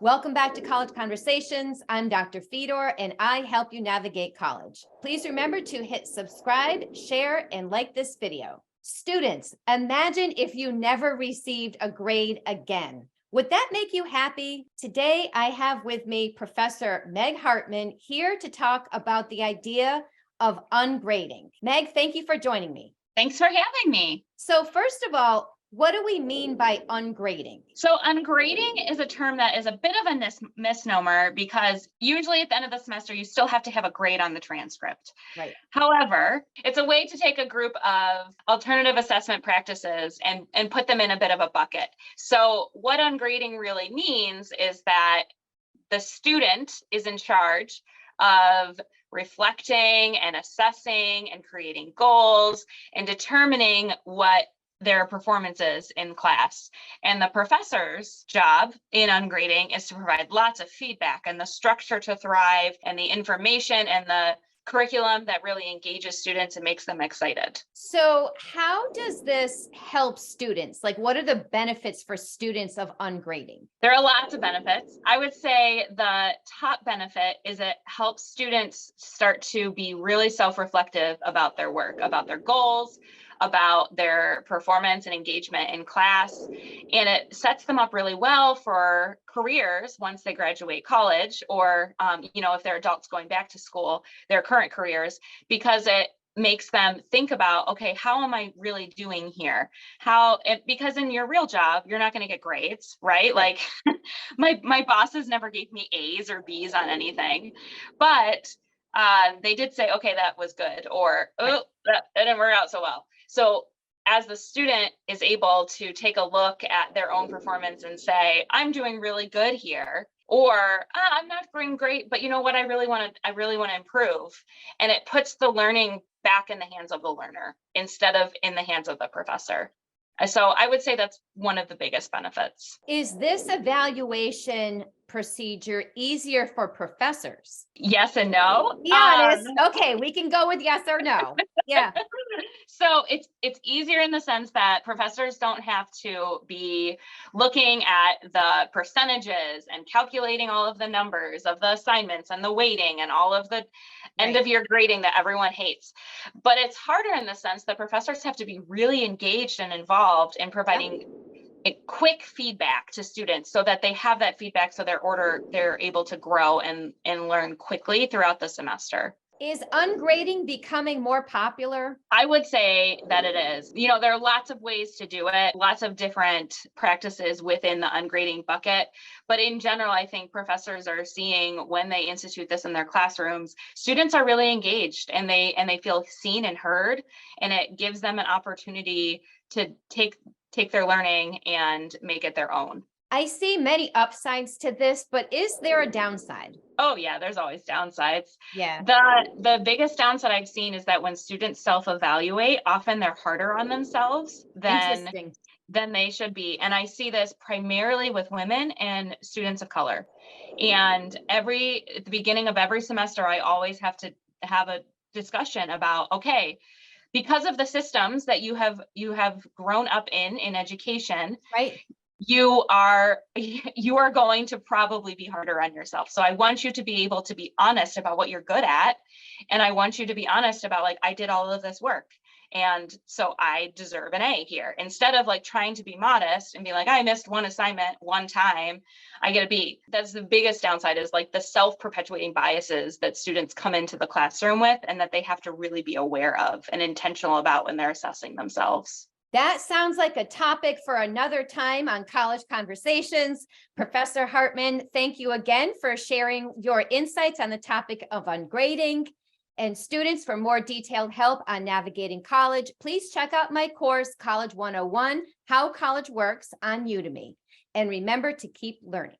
Welcome back to College Conversations. I'm Dr. Fedor, and I help you navigate college. Please remember to hit subscribe, share, and like this video. Students, imagine if you never received a grade again. Would that make you happy? Today, I have with me Professor Meg Hartman here to talk about the idea of ungrading. Meg, thank you for joining me. Thanks for having me. So first of all, what do we mean by ungrading? So ungrading is a term that is a bit of a misnomer because usually at the end of the semester, you still have to have a grade on the transcript. Right. However, it's a way to take a group of alternative assessment practices and put them in a bit of a bucket. So what ungrading really means is that the student is in charge of reflecting and assessing and creating goals and determining what their performances in class. And the professor's job in ungrading is to provide lots of feedback and the structure to thrive and the information and the curriculum that really engages students and makes them excited. So how does this help students? Like, what are the benefits for students of ungrading? There are lots of benefits. I would say the top benefit is it helps students start to be really self-reflective about their work, about their goals, about their performance and engagement in class. And it sets them up really well for careers once they graduate college or, if they're adults going back to school, their current careers, because it makes them think about, okay, how am I really doing here? Because in your real job, you're not going to get grades, right? Like my bosses never gave me A's or B's on anything, but they did say, okay, that was good, or, oh, that didn't work out so well. So as the student is able to take a look at their own performance and say, I'm doing really good here, or I'm not doing great, but you know what, I really want to improve. And it puts the learning back in the hands of the learner instead of in the hands of the professor. So I would say that's one of the biggest benefits. Is this evaluation procedure easier for professors? Yes and no. Be honest. Okay, we can go with yes or no. Yeah. So it's easier in the sense that professors don't have to be looking at the percentages and calculating all of the numbers of the assignments and the weighting and all of the end of year grading that everyone hates. But it's harder in the sense that professors have to be really engaged and involved in providing quick feedback to students so that they have that feedback so they're able to grow and learn quickly throughout the semester. Is ungrading becoming more popular? I would say that it is. There are lots of ways to do it, lots of different practices within the ungrading bucket. But in general, I think professors are seeing when they institute this in their classrooms, students are really engaged and they feel seen and heard, and it gives them an opportunity to take their learning and make it their own. I see many upsides to this, but is there a downside? Oh yeah, there's always downsides. Yeah. The biggest downside I've seen is that when students self-evaluate, often they're harder on themselves than they should be. And I see this primarily with women and students of color. And at the beginning of every semester, I always have to have a discussion about, okay, because of the systems that you have grown up in education, right? You are going to probably be harder on yourself. So I want you to be able to be honest about what you're good at. And I want you to be honest about, like, I did all of this work, and so I deserve an A here, instead of like trying to be modest and be like, I missed one assignment one time, I get a B. That's the biggest downside, is like the self-perpetuating biases that students come into the classroom with and that they have to really be aware of and intentional about when they're assessing themselves. That sounds like a topic for another time on College Conversations. Professor Hartman, thank you again for sharing your insights on the topic of ungrading. And students, for more detailed help on navigating college, please check out my course, College 101, How College Works, on Udemy. And remember to keep learning.